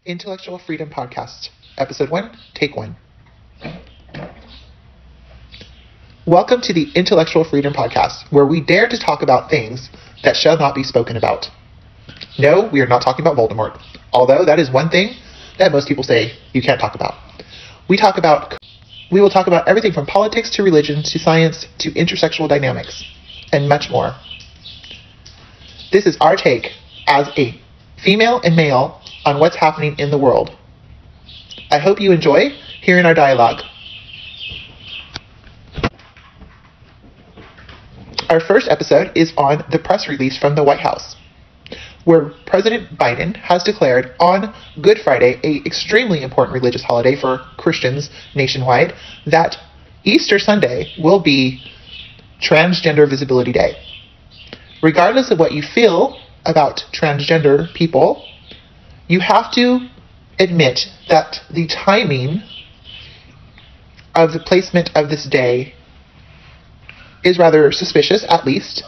Intellectual Freedom Podcast, Episode 1, Take 1. Welcome to the Intellectual Freedom Podcast, where we dare to talk about things that shall not be spoken about. No, we are not talking about Voldemort, although that is one thing that most people say you can't talk about. We will talk about everything from politics to religion to science to intersexual dynamics, and much more. This is our take as a female and male on what's happening in the world. I hope you enjoy hearing our dialogue. Our first episode is on the press release from the White House, where President Biden has declared on Good Friday, an extremely important religious holiday for Christians nationwide, that Easter Sunday will be Transgender Visibility Day. Regardless of what you feel about transgender people, you have to admit that the timing of the placement of this day is rather suspicious, at least,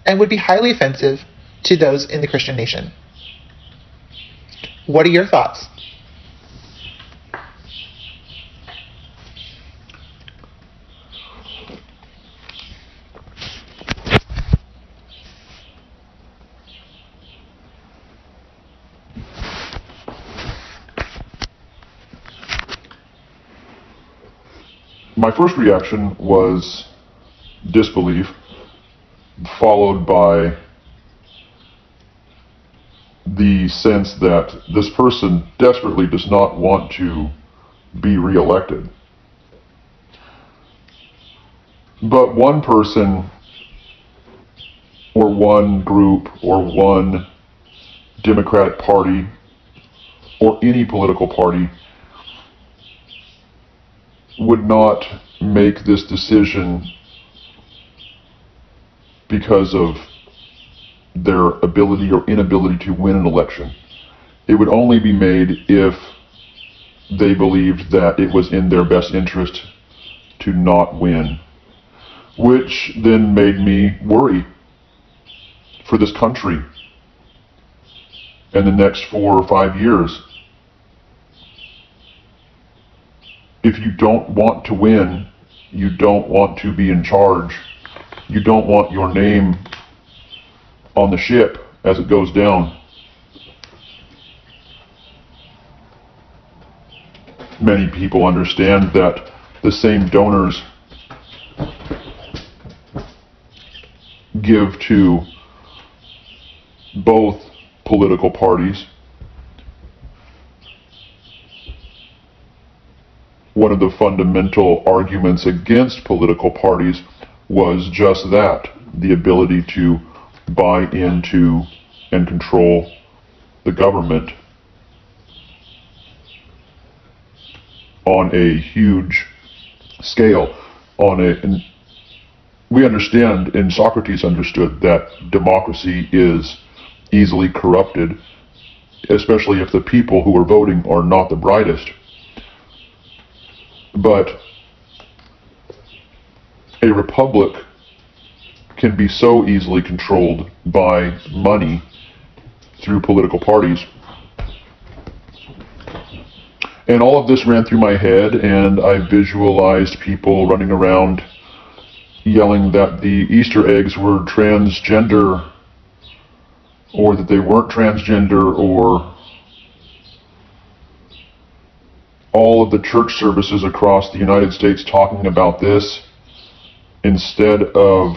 and would be highly offensive to those in the Christian nation. What are your thoughts? My first reaction was disbelief, followed by the sense that this person desperately does not want to be reelected. But one person, or one group, or one Democratic Party, or any political party would not make this decision because of their ability or inability to win an election. It would only be made if they believed that it was in their best interest to not win, which then made me worry for this country in the next 4 or 5 years. If you don't want to win, you don't want to be in charge, you don't want your name on the ship as it goes down. Many people understand that the same donors give to both political parties. One of the fundamental arguments against political parties was just that, the ability to buy into and control the government on a huge scale. And we understand, and Socrates understood, that democracy is easily corrupted, especially if the people who are voting are not the brightest. But a republic can be so easily controlled by money through political parties. And all of this ran through my head, and I visualized people running around yelling that the Easter eggs were transgender, or that they weren't transgender, or all of the church services across the United States talking about this instead of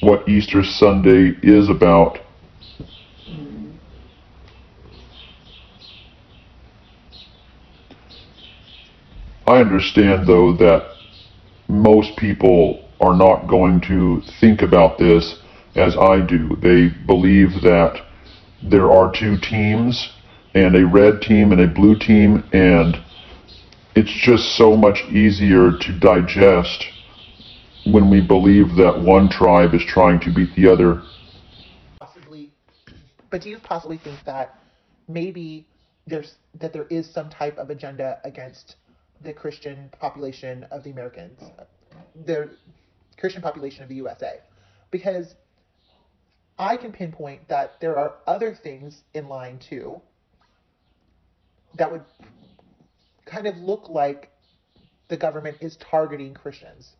what Easter Sunday is about. I understand, though, that most people are not going to think about this as I do. They believe that there are two teams, and a red team and a blue team, and it's just so much easier to digest when we believe that one tribe is trying to beat the other. But do you possibly think that maybe there is some type of agenda against the Christian population of the Americans, the Christian population of the USA? Because I can pinpoint that there are other things in line too, that would kind of look like the government is targeting Christians.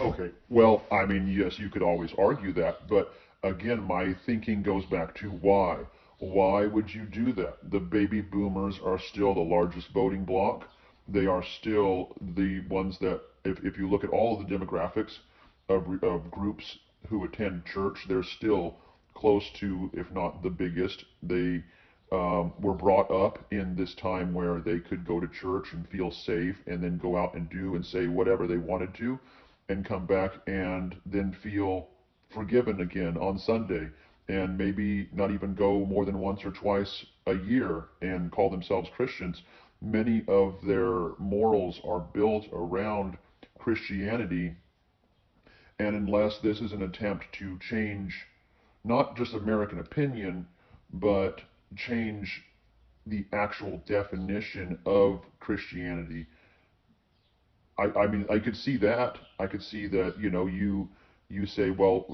Okay, well, I mean, yes, you could always argue that, but again, my thinking goes back to why. Why would you do that? The baby boomers are still the largest voting bloc. They are still the ones that, if you look at all of the demographics of groups who attend church, they're still close to, if not the biggest. They were brought up in this time where they could go to church and feel safe and then go out and do and say whatever they wanted to and come back and then feel forgiven again on Sunday and maybe not even go more than once or twice a year and call themselves Christians. Many of their morals are built around Christianity, and unless this is an attempt to change not just American opinion, but change the actual definition of Christianity. I mean, I could see that. I could see that, you say, well,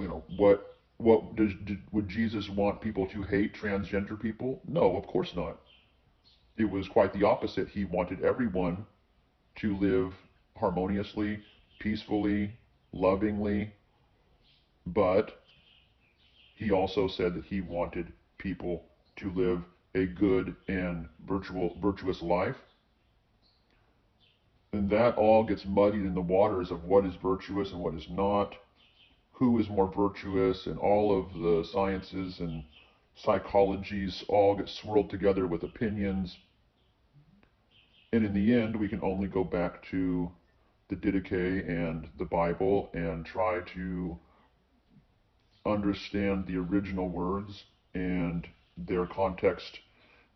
would Jesus want people to hate transgender people? No, of course not. It was quite the opposite. He wanted everyone to live harmoniously, peacefully, lovingly, but he also said that he wanted people to live a good and virtuous life. And that all gets muddied in the waters of what is virtuous and what is not, who is more virtuous, and all of the sciences and psychologies all get swirled together with opinions. And in the end, we can only go back to the Didache and the Bible and try to understand the original words and their context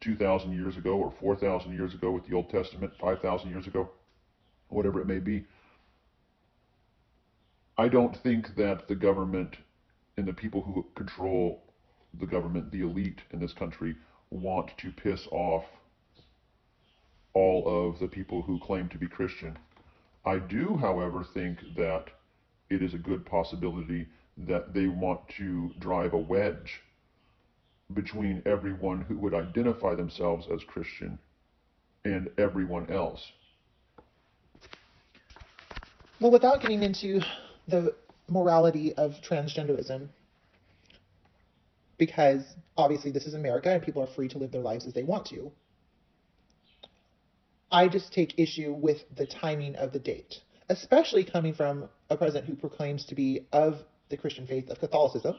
2,000 years ago or 4,000 years ago with the Old Testament, 5,000 years ago, whatever it may be. I don't think that the government and the people who control the government, the elite in this country, want to piss off all of the people who claim to be Christian. I do, however, think that it is a good possibility that they want to drive a wedge between everyone who would identify themselves as Christian and everyone else. Well, without getting into the morality of transgenderism, because obviously this is America and people are free to live their lives as they want to, I just take issue with the timing of the date, especially coming from a president who proclaims to be of the Christian faith of Catholicism.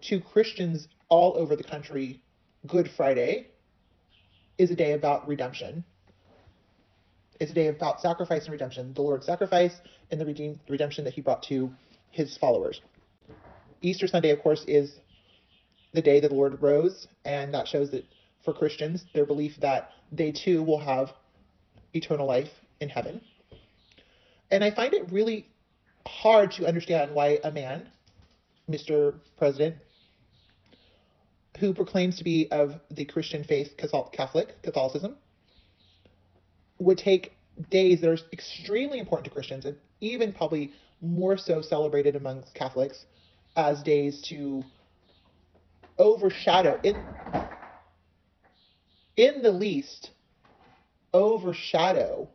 To Christians all over the country, Good Friday is a day about redemption. It's a day about sacrifice and redemption, the Lord's sacrifice and the redemption that he brought to his followers. Easter Sunday, of course, is the day that the Lord rose, and that shows that for Christians, their belief that they too will have eternal life in heaven. And I find it really hard to understand why a man, Mr. President, who proclaims to be of the Christian faith, Catholicism, would take days that are extremely important to Christians, and even probably more so celebrated amongst Catholics, as days to overshadow, in the least, overshadow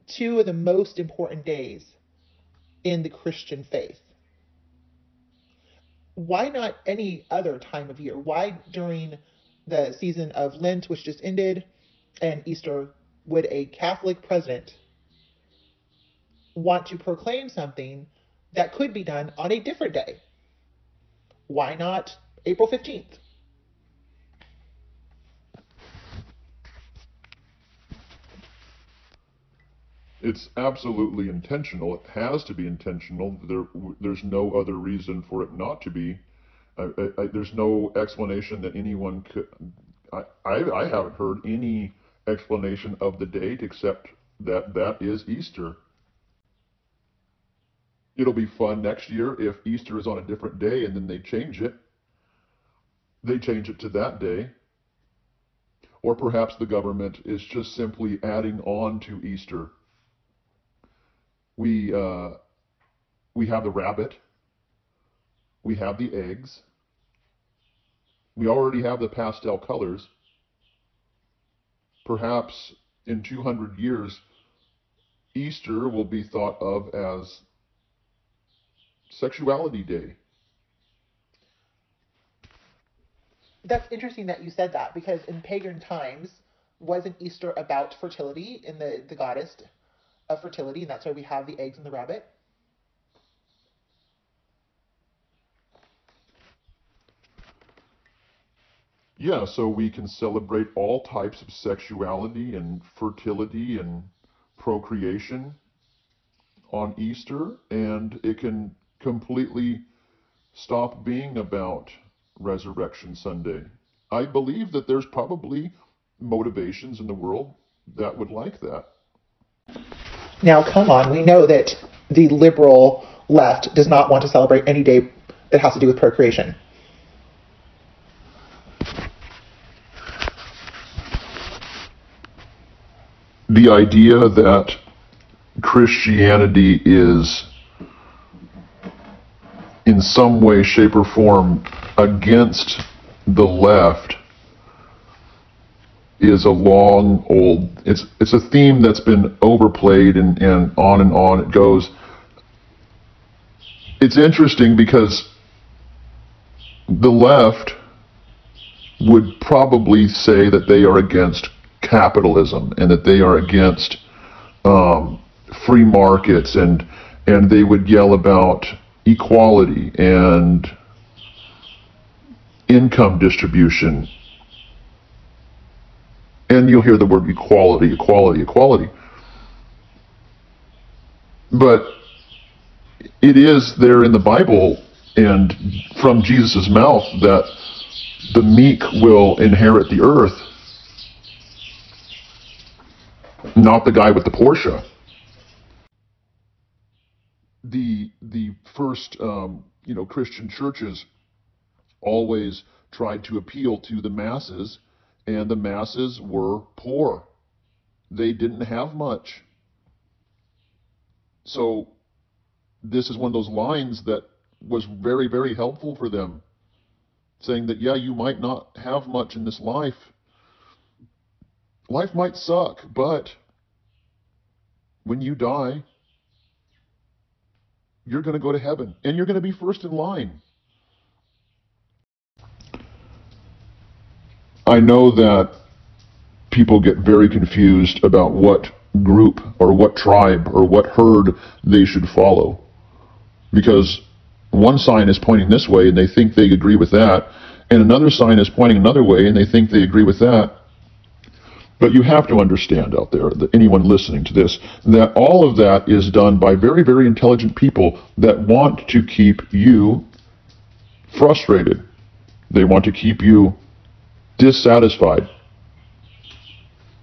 two of the most important days in the Christian faith. Why not any other time of year? Why during the season of Lent, which just ended, and Easter, would a Catholic president want to proclaim something that could be done on a different day? Why not April 15th? It's absolutely intentional. It has to be intentional. There's no other reason for it not to be. There's no explanation that anyone could. I haven't heard any explanation of the date except that is Easter. It'll be fun next year if Easter is on a different day and then they change it. They change it to that day. Or perhaps the government is just simply adding on to Easter. We have the rabbit, we have the eggs, We already have the pastel colors. Perhaps in 200 years, Easter will be thought of as Sexuality Day. That's interesting that you said that, because in pagan times, wasn't Easter about fertility and the goddess of fertility, and that's why we have the eggs and the rabbit? Yeah, so we can celebrate all types of sexuality and fertility and procreation on Easter, and it can completely stop being about Resurrection Sunday. I believe that there's probably motivations in the world that would like that. Now, come on, we know that the liberal left does not want to celebrate any day that has to do with procreation. The idea that Christianity is in some way, shape, or form against the left is a long old, it's a theme that's been overplayed and on it goes. It's interesting because the left would probably say that they are against capitalism and that they are against free markets, and they would yell about equality and income distribution. And you'll hear the word equality, equality, equality. But it is there in the Bible and from Jesus' mouth that the meek will inherit the earth, not the guy with the Porsche. The first Christian churches always tried to appeal to the masses, and the masses were poor. They didn't have much. So this is one of those lines that was very, very helpful for them, saying that, yeah, you might not have much in this life. Life might suck, but when you die, you're going to go to heaven, and you're going to be first in line. I know that people get very confused about what group or what tribe or what herd they should follow, because one sign is pointing this way and they think they agree with that, and another sign is pointing another way and they think they agree with that. But you have to understand out there, that anyone listening to this, that all of that is done by very, very intelligent people that want to keep you frustrated. They want to keep you dissatisfied.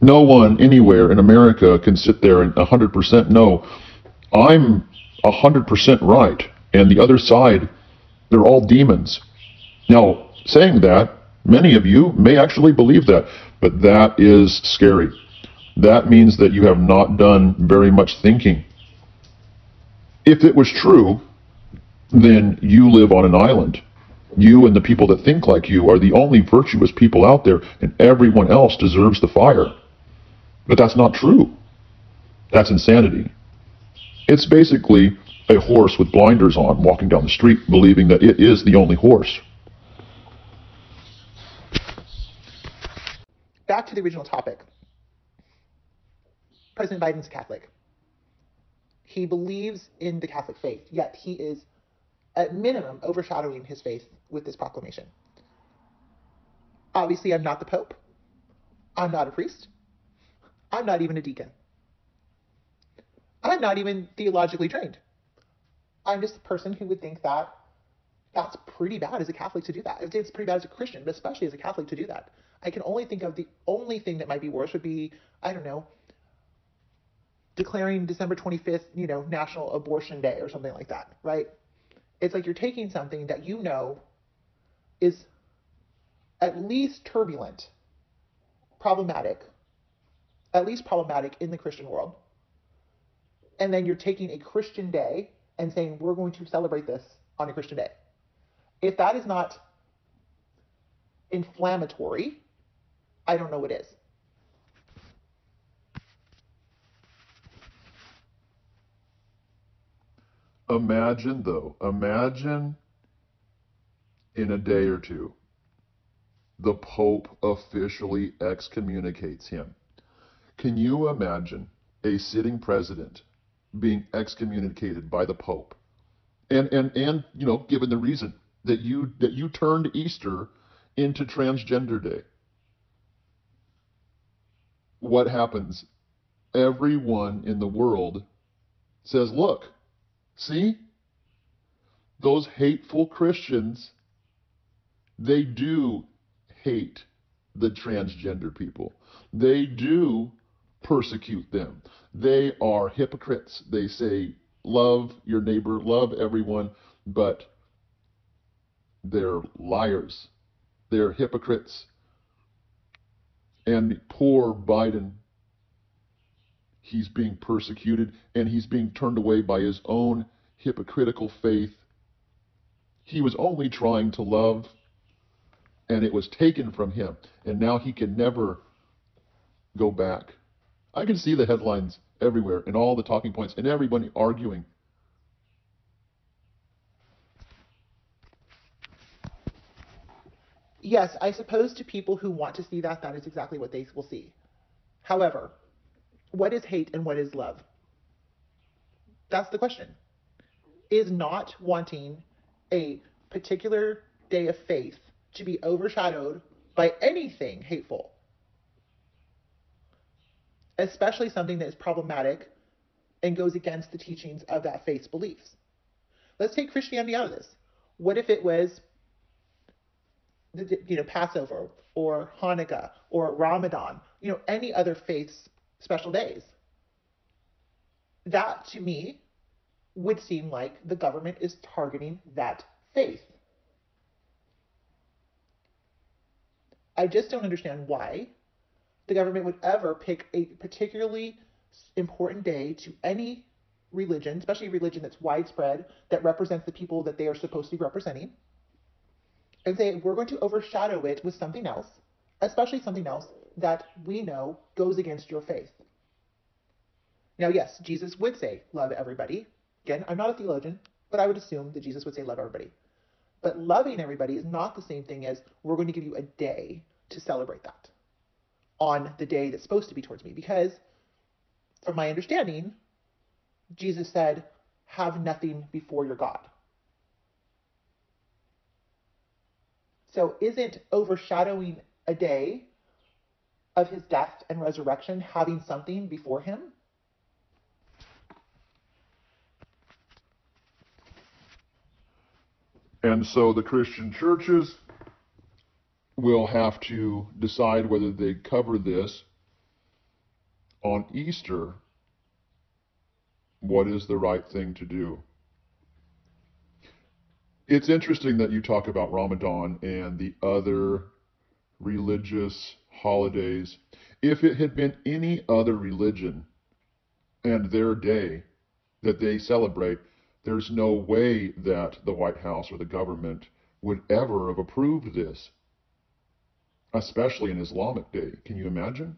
No one anywhere in America can sit there and 100% know, I'm 100% right, and the other side, they're all demons. Now, saying that, many of you may actually believe that, but that is scary. That means that you have not done very much thinking. If it was true, then you live on an island. You and the people that think like you are the only virtuous people out there, and everyone else deserves the fire. But that's not true. That's insanity. It's basically a horse with blinders on walking down the street believing that it is the only horse. Back to the original topic. President Biden's a Catholic. He believes in the Catholic faith, yet he is, at minimum, overshadowing his faith with this proclamation. Obviously, I'm not the Pope. I'm not a priest. I'm not even a deacon. I'm not even theologically trained. I'm just a person who would think that that's pretty bad as a Catholic to do that. I would say it's pretty bad as a Christian, but especially as a Catholic to do that. I can only think of the only thing that might be worse would be, I don't know, declaring December 25th, National Abortion Day or something like that, right? It's like you're taking something that you know is at least turbulent, problematic, at least problematic in the Christian world, and then you're taking a Christian day and saying, we're going to celebrate this on a Christian day. If that is not inflammatory, I don't know what is. Imagine in a day or two, the Pope officially excommunicates him. Can you imagine a sitting president being excommunicated by the Pope? And given the reason that you turned Easter into Transgender Day. What happens? Everyone in the world says, look, see? Those hateful Christians, they do hate the transgender people. They do persecute them. They are hypocrites. They say, love your neighbor, love everyone, but they're liars. They're hypocrites. And poor Biden, he's being persecuted and he's being turned away by his own hypocritical faith. He was only trying to love, and it was taken from him, and now he can never go back. I can see the headlines everywhere and all the talking points and everybody arguing. Yes, I suppose to people who want to see that, that is exactly what they will see. However, what is hate and what is love? That's the question. Is not wanting a particular day of faith to be overshadowed by anything hateful, especially something that is problematic and goes against the teachings of that faith's beliefs. Let's take Christianity out of this. What if it was Passover or Hanukkah or Ramadan, any other faith's special days? That, to me, would seem like the government is targeting that faith. I just don't understand why the government would ever pick a particularly important day to any religion, especially a religion that's widespread, that represents the people that they are supposed to be representing, and say, we're going to overshadow it with something else, especially something else that we know goes against your faith. Now, yes, Jesus would say, love everybody. Again, I'm not a theologian, but I would assume that Jesus would say, love everybody. But loving everybody is not the same thing as we're going to give you a day to celebrate that on the day that's supposed to be towards me. Because, from my understanding, Jesus said, have nothing before your God. So isn't overshadowing a day of his death and resurrection having something before him? And so the Christian churches will have to decide whether they cover this on Easter. What is the right thing to do? It's interesting that you talk about Ramadan and the other religious holidays. If it had been any other religion and their day that they celebrate, there's no way that the White House or the government would ever have approved this, especially an Islamic day. Can you imagine?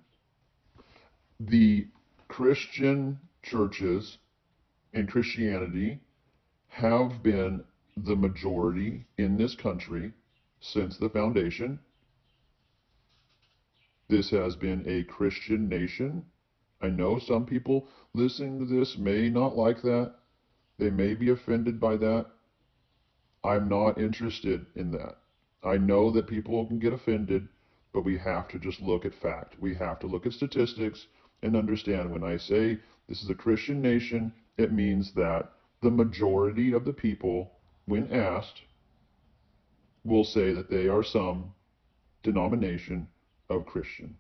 The Christian churches and Christianity have been the majority in this country since the foundation. This has been a Christian nation. I know some people listening to this may not like that. They may be offended by that. I'm not interested in that. I know that people can get offended, but we have to just look at fact. We have to look at statistics and understand when I say this is a Christian nation, it means that the majority of the people, when asked, will say that they are some denomination of Christian.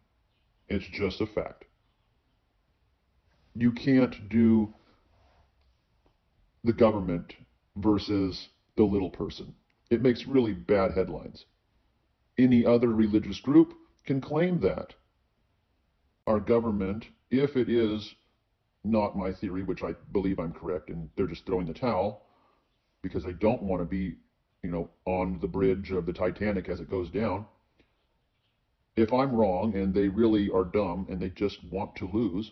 It's just a fact. You can't do the government versus the little person. It makes really bad headlines. Any other religious group can claim that. Our government, if it is not my theory, which I believe I'm correct, and they're just throwing the towel because they don't want to be, on the bridge of the Titanic as it goes down. if I'm wrong and they really are dumb and they just want to lose,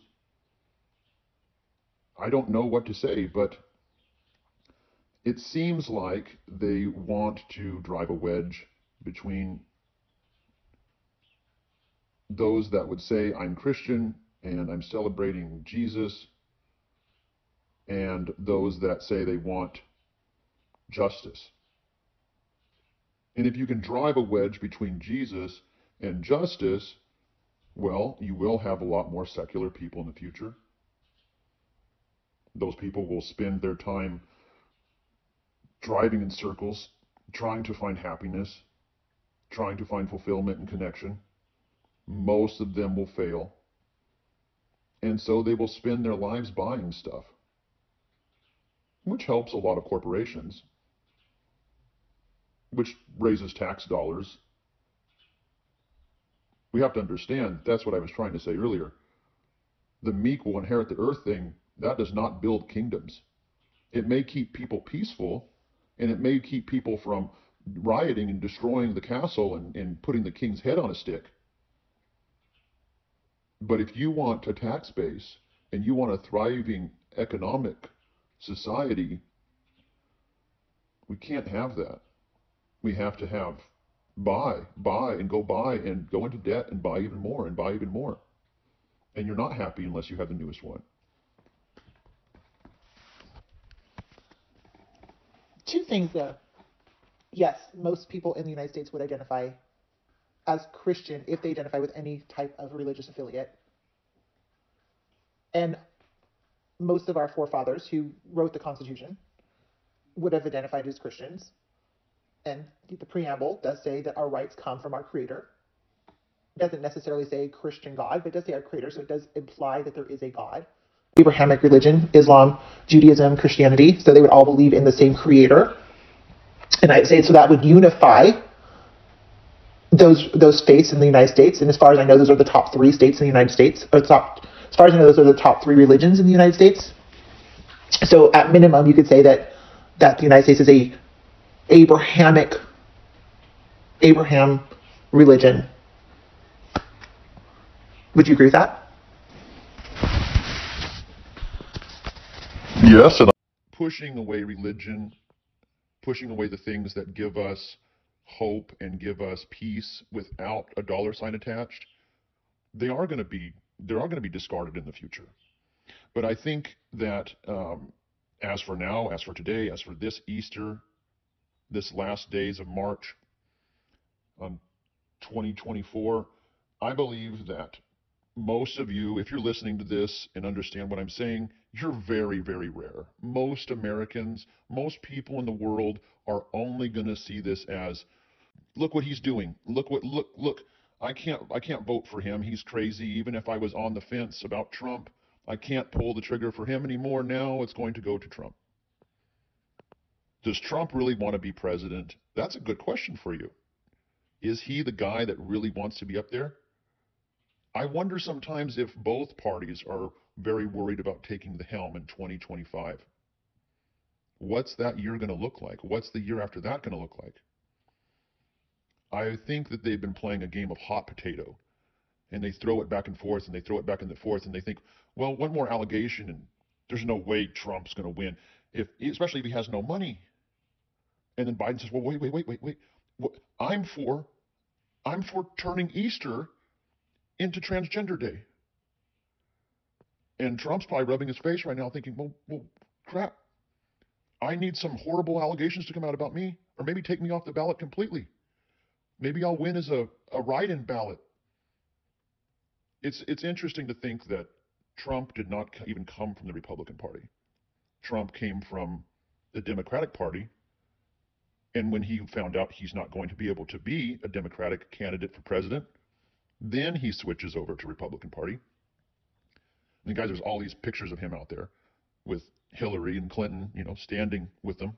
I don't know what to say, but it seems like they want to drive a wedge between those that would say, I'm Christian and I'm celebrating Jesus, and those that say they want justice. And if you can drive a wedge between Jesus and justice, well, you will have a lot more secular people in the future. Those people will spend their time driving in circles, trying to find happiness, trying to find fulfillment and connection. Most of them will fail. And so they will spend their lives buying stuff, which helps a lot of corporations, which raises tax dollars. We have to understand, that's what I was trying to say earlier. The meek will inherit the earth thing, that does not build kingdoms. It may keep people peaceful, and it may keep people from rioting and destroying the castle and putting the king's head on a stick. But if you want a tax base and you want a thriving economic society, we can't have that. We have to have buy, and go into debt and buy even more and buy even more. And you're not happy unless you have the newest one. Two things though. Yes, most people in the United States would identify as Christian if they identify with any type of religious affiliate. And most of our forefathers who wrote the Constitution would have identified as Christians. And the preamble does say that our rights come from our Creator. It doesn't necessarily say Christian God, but it does say our Creator, so it does imply that there is a God. Abrahamic religion, Islam, Judaism, Christianity, so they would all believe in the same Creator. And I'd say so that would unify those faiths in the United States. And as far as I know, those are the top 3 states in the United States. As far as I know, those are the top 3 religions in the United States. So at minimum, you could say that the United States is a Abraham religion. Would you agree with that? Yes, and pushing away religion, pushing away the things that give us hope and give us peace without a dollar sign attached, they are going to be discarded in the future. But I think that as for now, as for today, as for this Easter, this last days of March 2024, I believe that most of you, if you're listening to this and understand what I'm saying, you're very, very rare. Most Americans, most people in the world are only going to see this as, look what he's doing. Look. I can't vote for him. He's crazy. Even if I was on the fence about Trump, I can't pull the trigger for him anymore. Now it's going to go to Trump. Does Trump really want to be president? That's a good question for you. Is he the guy that really wants to be up there? I wonder sometimes if both parties are very worried about taking the helm in 2025. What's that year going to look like? What's the year after that going to look like? I think that they've been playing a game of hot potato, and they throw it back and forth, and they throw it back and forth, and they think, well, one more allegation, and there's no way Trump's going to win, especially if he has no money. And then Biden says, well, wait. I'm for turning Easter into Transgender Day. And Trump's probably rubbing his face right now thinking, well, crap. I need some horrible allegations to come out about me, or maybe take me off the ballot completely. Maybe I'll win as a write-in ballot. It's interesting to think that Trump did not even come from the Republican Party. Trump came from the Democratic Party, and when he found out he's not going to be able to be a Democratic candidate for president, then he switches over to Republican Party. And guys, there's all these pictures of him out there with Hillary and Clinton, standing with them,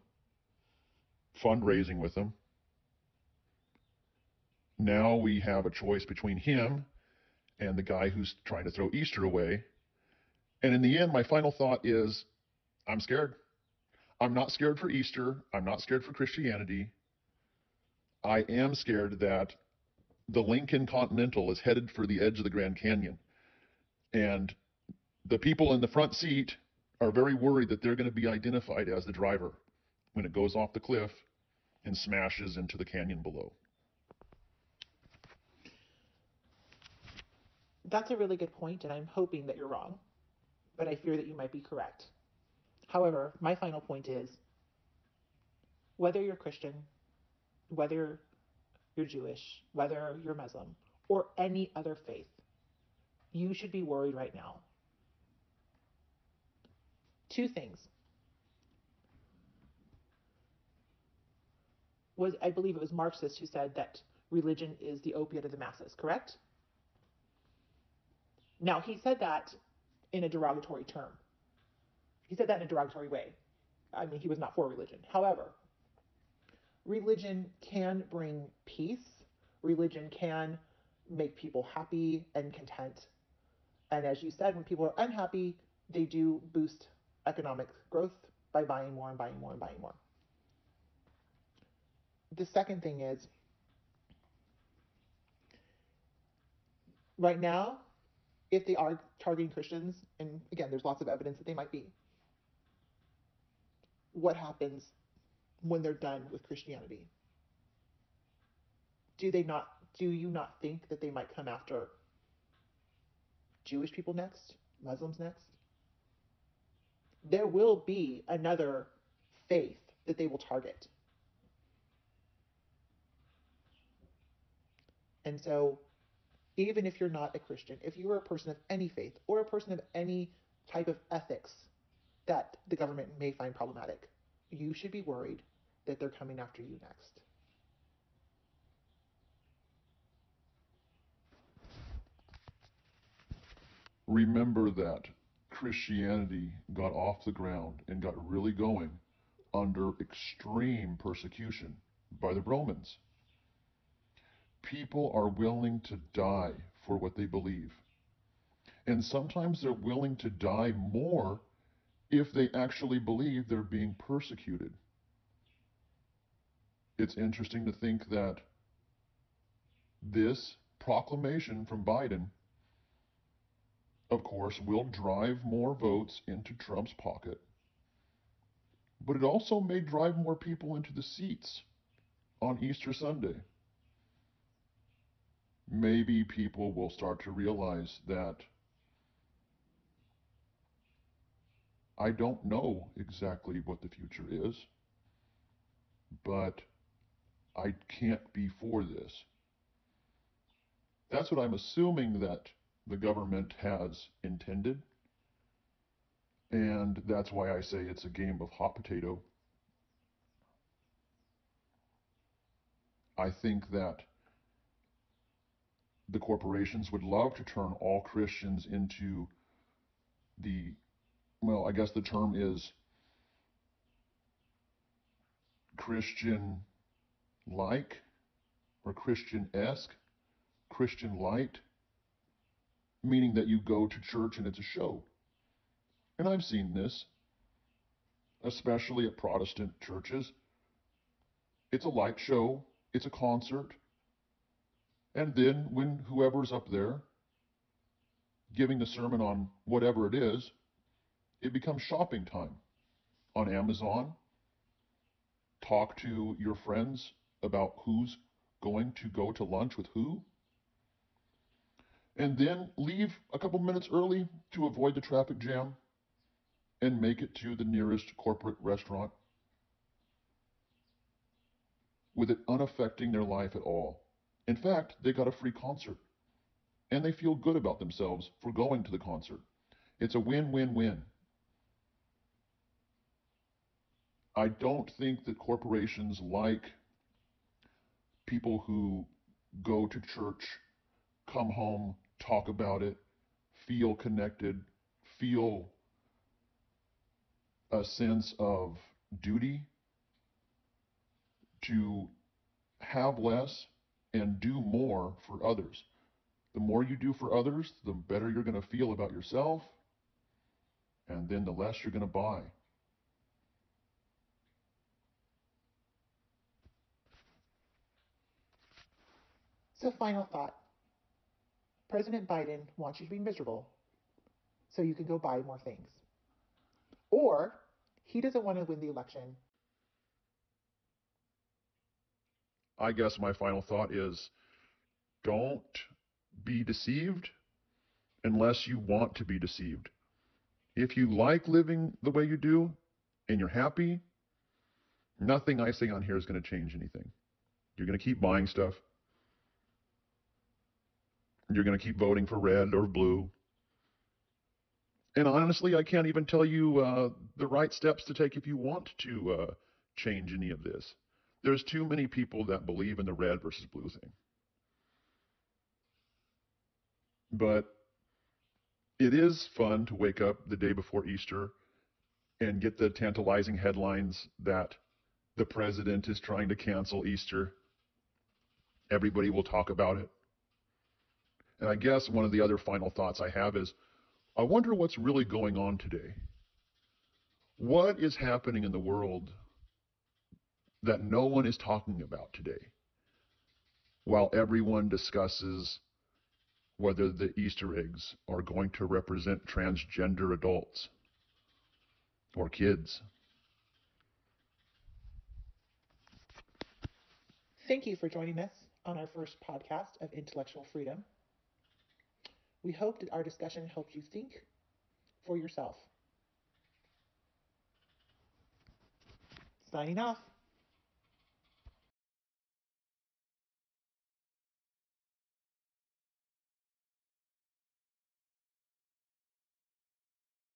fundraising with them. Now we have a choice between him and the guy who's trying to throw Easter away. And in the end, my final thought is, I'm scared. I'm not scared for Easter. I'm not scared for Christianity. I am scared that the Lincoln Continental is headed for the edge of the Grand Canyon. And the people in the front seat are very worried that they're going to be identified as the driver when it goes off the cliff and smashes into the canyon below. That's a really good point, and I'm hoping that you're wrong, but I fear that you might be correct. However, my final point is, whether you're Christian, whether you're Jewish, whether you're Muslim, or any other faith, you should be worried right now. Two things. I believe it was Marxist who said that religion is the opiate of the masses, correct? Now, he said that in a derogatory term. He said that in a derogatory way. I mean, he was not for religion. However, religion can bring peace. Religion can make people happy and content. And as you said, when people are unhappy, they do boost economic growth by buying more and buying more and buying more. The second thing is, right now, if they are targeting Christians, and again, there's lots of evidence that they might be, what happens when they're done with Christianity? Do you not think that they might come after Jewish people next? Muslims next? There will be another faith that they will target. And so, even if you're not a Christian, if you are a person of any faith or a person of any type of ethics that the government may find problematic, you should be worried that they're coming after you next. Remember that Christianity got off the ground and got really going under extreme persecution by the Romans. People are willing to die for what they believe. And sometimes they're willing to die more if they actually believe they're being persecuted. It's interesting to think that this proclamation from Biden, of course, will drive more votes into Trump's pocket, but it also may drive more people into the seats on Easter Sunday. Maybe people will start to realize that I don't know exactly what the future is, but I can't be for this. That's what I'm assuming that the government has intended, and that's why I say it's a game of hot potato. I think that the corporations would love to turn all Christians into I guess the term is Christian-like or Christian-esque, Christian light, meaning that you go to church and it's a show. And I've seen this, especially at Protestant churches. It's a light show, it's a concert, and then when whoever's up there giving the sermon on whatever it is, it becomes shopping time on Amazon. Talk to your friends about who's going to go to lunch with who, and then leave a couple minutes early to avoid the traffic jam and make it to the nearest corporate restaurant with it unaffecting their life at all. In fact, they got a free concert and they feel good about themselves for going to the concert. It's a win-win-win. I don't think that corporations like people who go to church, come home, talk about it, feel connected, feel a sense of duty to have less and do more for others. The more you do for others, the better you're going to feel about yourself, and then the less you're going to buy. So, final thought. President Biden wants you to be miserable so you can go buy more things. Or he doesn't want to win the election. I guess my final thought is don't be deceived unless you want to be deceived. If you like living the way you do and you're happy, nothing I say on here is going to change anything. You're going to keep buying stuff. You're going to keep voting for red or blue. And honestly, I can't even tell you the right steps to take if you want to change any of this. There's too many people that believe in the red versus blue thing. But it is fun to wake up the day before Easter and get the tantalizing headlines that the president is trying to cancel Easter. Everybody will talk about it. And I guess one of the other final thoughts I have is, I wonder what's really going on today. What is happening in the world that no one is talking about today, while everyone discusses whether the Easter eggs are going to represent transgender adults or kids? Thank you for joining us on our first podcast of Intellectual Freedom. We hope that our discussion helped you think for yourself. Signing off.